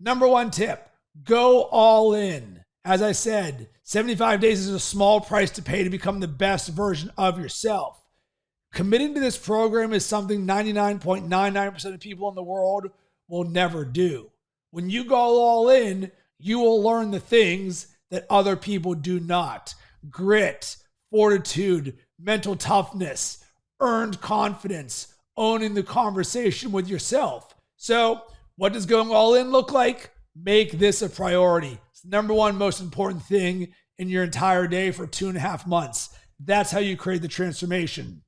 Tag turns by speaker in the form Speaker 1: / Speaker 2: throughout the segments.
Speaker 1: Number one tip, go all in. As I said, 75 days is a small price to pay to become the best version of yourself. Committing to this program is something 99.99% of people in the world will never do. When you go all in, you will learn the things that other people do not. Grit, fortitude, mental toughness, earned confidence, owning the conversation with yourself. So, what does going all in look like? Make this a priority. It's the number one most important thing in your entire day for 2.5 months. That's how you create the transformation.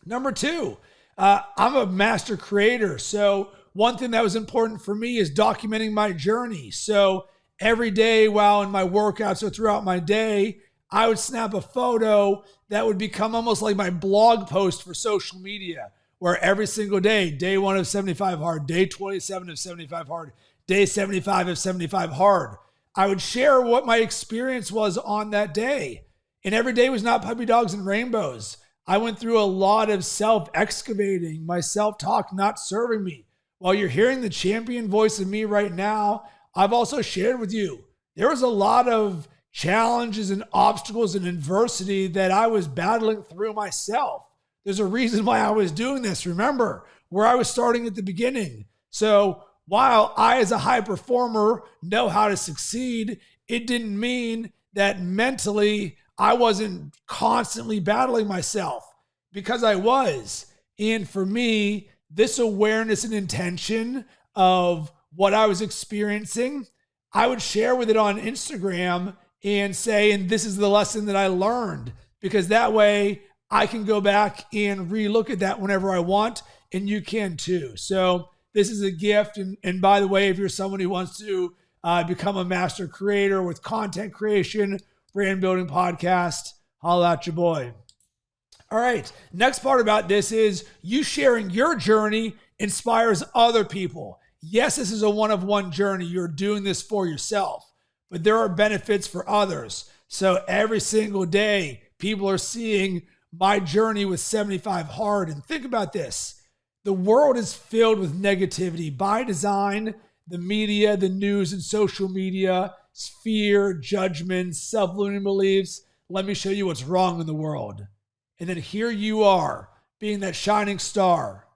Speaker 1: Number two, I'm a master creator. So one thing that was important for me is documenting my journey. So every day while in my workouts or throughout my day, I would snap a photo that would become almost like my blog post for social media, where every single day, day 1 of 75 hard, day 27 of 75 hard, day 75 of 75 hard, I would share what my experience was on that day. And every day was not puppy dogs and rainbows. I went through a lot of self-excavating, my self-talk not serving me. While you're hearing the champion voice of me right now, I've also shared with you, there was a lot of challenges and obstacles and adversity that I was battling through myself. There's a reason why I was doing this. Remember where I was starting at the beginning. So while I, as a high performer, know how to succeed, it didn't mean that mentally I wasn't constantly battling myself, because I was. And for me, this awareness and intention of what I was experiencing, I would share with it on Instagram and say, and this is the lesson that I learned, because that way I can go back and relook at that whenever I want, and you can too. So this is a gift. And by the way, if you're someone who wants to become a master creator with content creation, brand building podcast, holla at your boy. All right. Next part about this is you sharing your journey inspires other people. Yes, this is a one-of-one journey. You're doing this for yourself, but there are benefits for others. So every single day, people are seeing my journey with 75 hard. And think about this. The world is filled with negativity by design. The media, the news, and social media, fear, judgment, self-limiting beliefs. Let me show you what's wrong in the world. And then here you are, being that shining star.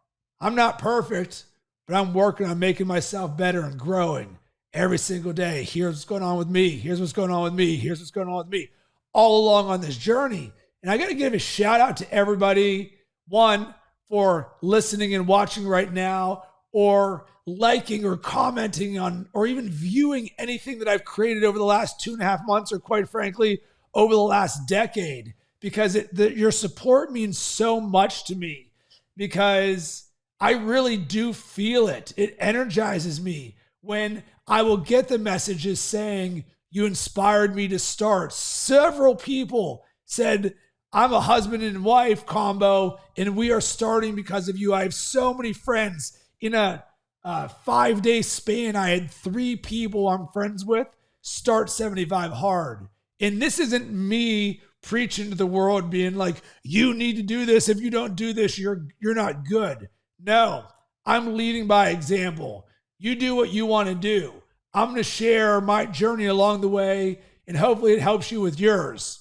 Speaker 1: I'm not perfect, but I'm working on making myself better and growing every single day. Here's what's going on with me. Here's what's going on with me. Here's what's going on with me. All along on this journey. And I got to give a shout out to everybody, one, for listening and watching right now, or liking or commenting on, or even viewing anything that I've created over the last 2.5 months, or quite frankly, over the last decade, because your support means so much to me, because I really do feel it. It energizes me when I will get the messages saying, you inspired me to start. Several people said, I'm a husband and wife combo, and we are starting because of you. I have so many friends. In a 5-day span, I had 3 people I'm friends with start 75 hard. And this isn't me preaching to the world being like, you need to do this. If you don't do this, you're not good. No, I'm leading by example. You do what you want to do. I'm going to share my journey along the way, and hopefully it helps you with yours.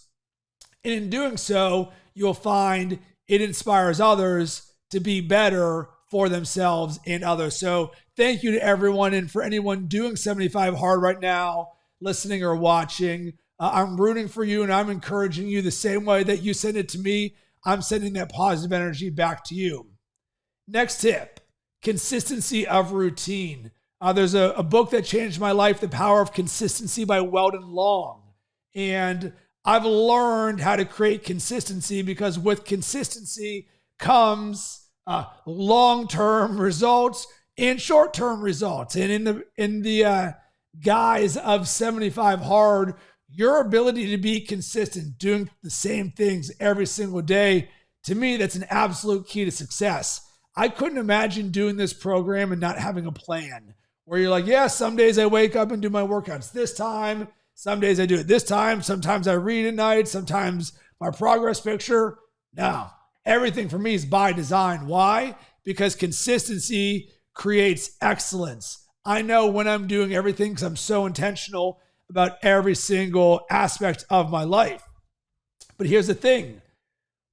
Speaker 1: And in doing so, you'll find it inspires others to be better for themselves and others. So thank you to everyone. And for anyone doing 75 hard right now, listening or watching, I'm rooting for you, and I'm encouraging you the same way that you send it to me. I'm sending that positive energy back to you. Next tip, consistency of routine. There's a book that changed my life, The Power of Consistency by Weldon Long. And I've learned how to create consistency, because with consistency comes long-term results and short-term results. And in the guise of 75 hard, your ability to be consistent, doing the same things every single day, to me, that's an absolute key to success. I couldn't imagine doing this program and not having a plan, where you're like, yeah, some days I wake up and do my workouts this time. Some days I do it this time. Sometimes I read at night. Sometimes my progress picture. No, everything for me is by design. Why? Because consistency creates excellence. I know when I'm doing everything because I'm so intentional about every single aspect of my life. But here's the thing.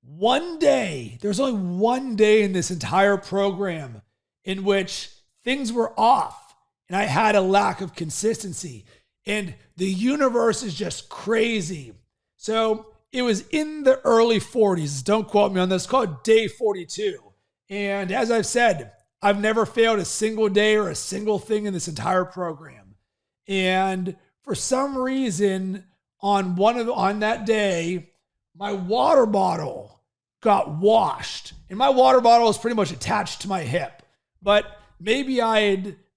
Speaker 1: One day, there's only one day in this entire program in which things were off and I had a lack of consistency. And the universe is just crazy. So it was in the early 40s. Don't quote me on this. It's called day 42. And as I've said, I've never failed a single day or a single thing in this entire program. And for some reason, on that day, my water bottle got washed. And my water bottle is pretty much attached to my hip. But maybe I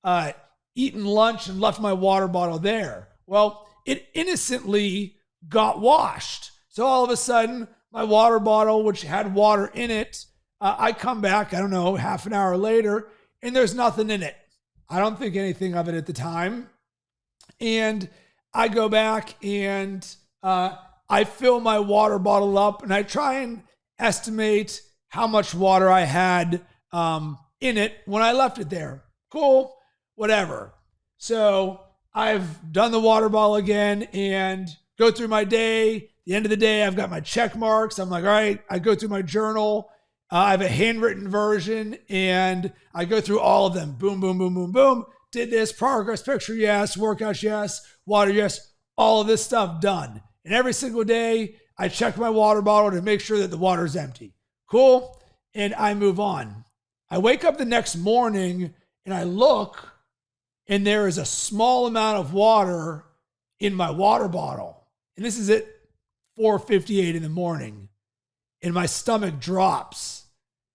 Speaker 1: had eaten lunch and left my water bottle there. Well, it innocently got washed. So all of a sudden, my water bottle, which had water in it, I come back, I don't know, half an hour later, and there's nothing in it. I don't think anything of it at the time. And I go back and I fill my water bottle up and I try and estimate how much water I had in it when I left it there. Cool, whatever. So I've done the water bottle again and go through my day. At the end of the day, I've got my check marks. I'm like, all right, I go through my journal. I have a handwritten version and I go through all of them. Boom, boom, boom, boom, boom. Did this, progress picture, yes. Workouts, yes. Water, yes. All of this stuff done. And every single day, I check my water bottle to make sure that the water is empty. Cool. And I move on. I wake up the next morning and I look and there is a small amount of water in my water bottle. And this is at 4:58 in the morning. And my stomach drops.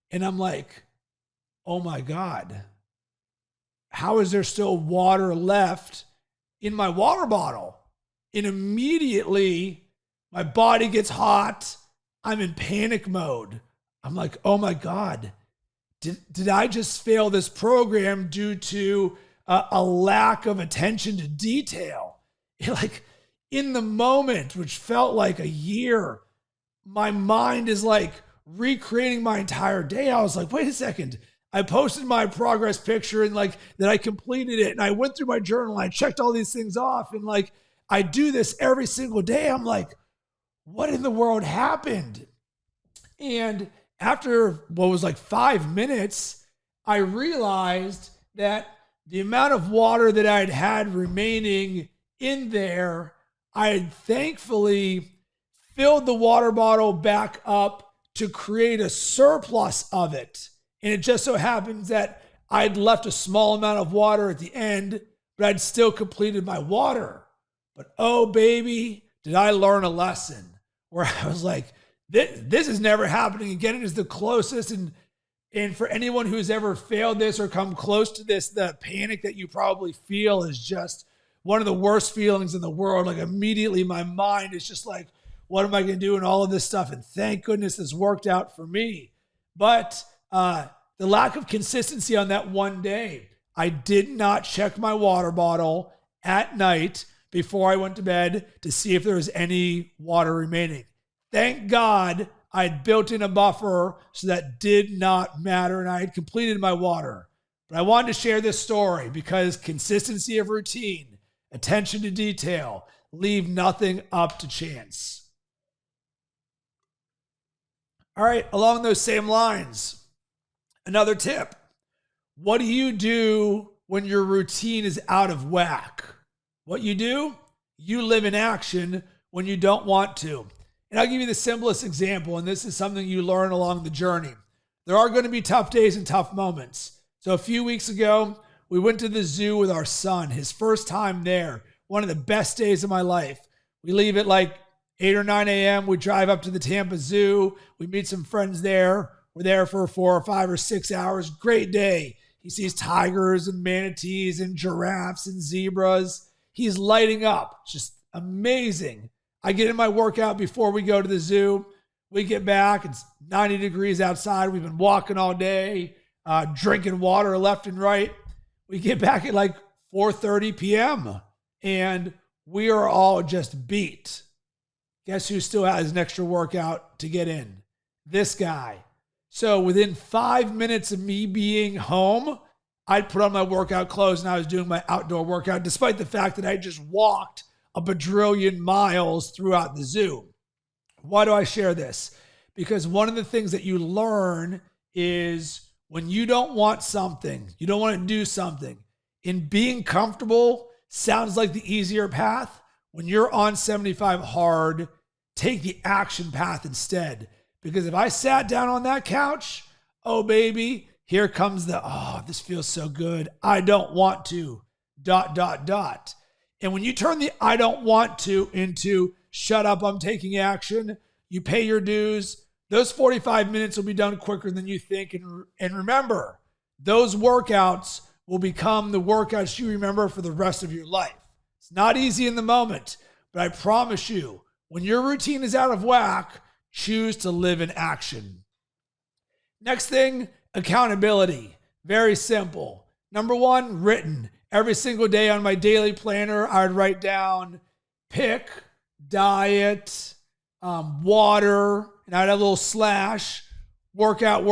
Speaker 1: And I'm like, oh my God, how is there still water left in my water bottle? And immediately my body gets hot. I'm in panic mode. I'm like, oh my God, did I just fail this program due to a lack of attention to detail? Like in the moment, which felt like a year, my mind is like recreating my entire day. I was like, wait a second. I posted my progress picture and like that I completed it. And I went through my journal and I checked all these things off. And like, I do this every single day. I'm like, what in the world happened? And after what was like 5 minutes, I realized that the amount of water that I'd had remaining in there, I had thankfully filled the water bottle back up to create a surplus of it. And it just so happens that I'd left a small amount of water at the end, but I'd still completed my water. But oh, baby, did I learn a lesson where I was like, this is never happening again. It is the closest. And for anyone who's ever failed this or come close to this, the panic that you probably feel is just one of the worst feelings in the world. Like immediately my mind is just like, what am I going to do and all of this stuff? And thank goodness this worked out for me. But the lack of consistency on that one day, I did not check my water bottle at night before I went to bed to see if there was any water remaining. Thank God I had built in a buffer so that did not matter and I had completed my water. But I wanted to share this story because consistency of routine, attention to detail, leave nothing up to chance. All right, along those same lines, another tip. What do you do when your routine is out of whack? What you do? You live in action when you don't want to. And I'll give you the simplest example, and this is something you learn along the journey. There are going to be tough days and tough moments. So a few weeks ago, we went to the zoo with our son, his first time there, one of the best days of my life. We leave at like 8 or 9 a.m. We drive up to the Tampa Zoo. We meet some friends there. We're there for 4 or 5 or 6 hours. Great day. He sees tigers and manatees and giraffes and zebras. He's lighting up. Just amazing. I get in my workout before we go to the zoo. We get back. It's 90 degrees outside. We've been walking all day, drinking water left and right. We get back at like 4:30 p.m. and we are all just beat. Guess who still has an extra workout to get in? This guy. So within 5 minutes of me being home, I'd put on my workout clothes and I was doing my outdoor workout, despite the fact that I just walked a badrillion miles throughout the zoo. Why do I share this? Because one of the things that you learn is when you don't want something, you don't want to do something, in being comfortable sounds like the easier path. When you're on 75 hard, take the action path instead. Because if I sat down on that couch, oh baby, here comes this feels so good. I don't want to, ... And when you turn the I don't want to into shut up, I'm taking action, you pay your dues, those 45 minutes will be done quicker than you think. And remember, those workouts will become the workouts you remember for the rest of your life. It's not easy in the moment, but I promise you, when your routine is out of whack, choose to live in action. Next thing, accountability. Very simple. Number one, written. Every single day on my daily planner, I would write down pick, diet, water, and I'd have a little slash, workout,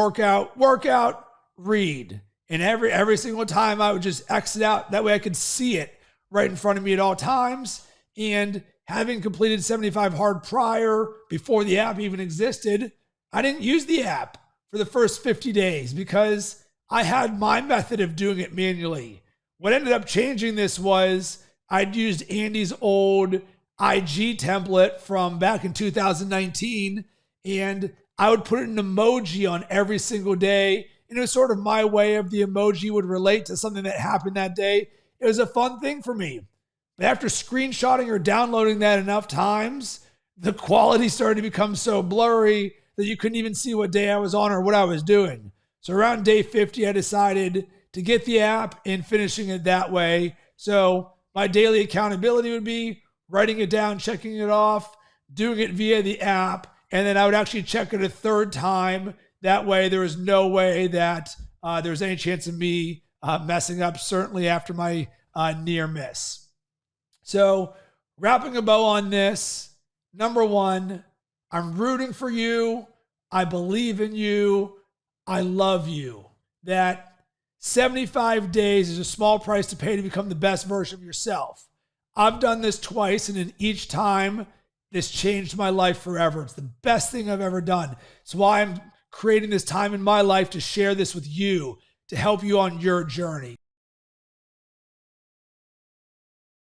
Speaker 1: read. And every single time I would just exit out. That way I could see it right in front of me at all times. And having completed 75 hard prior, before the app even existed, I didn't use the app for the first 50 days because I had my method of doing it manually. What ended up changing this was I'd used Andy's old IG template from back in 2019, and I would put an emoji on every single day. And it was sort of my way of the emoji would relate to something that happened that day. It was a fun thing for me. But after screenshotting or downloading that enough times, the quality started to become so blurry that you couldn't even see what day I was on or what I was doing. So around day 50, I decided to get the app and finishing it that way. So my daily accountability would be writing it down, checking it off, doing it via the app, and then I would actually check it a third time. That way there was no way that there was any chance of me messing up, certainly after my near miss. So wrapping a bow on this, number one, I'm rooting for you. I believe in you. I love you. That 75 days is a small price to pay to become the best version of yourself. I've done this twice, and in each time, this changed my life forever. It's the best thing I've ever done. It's why I'm creating this time in my life to share this with you, to help you on your journey.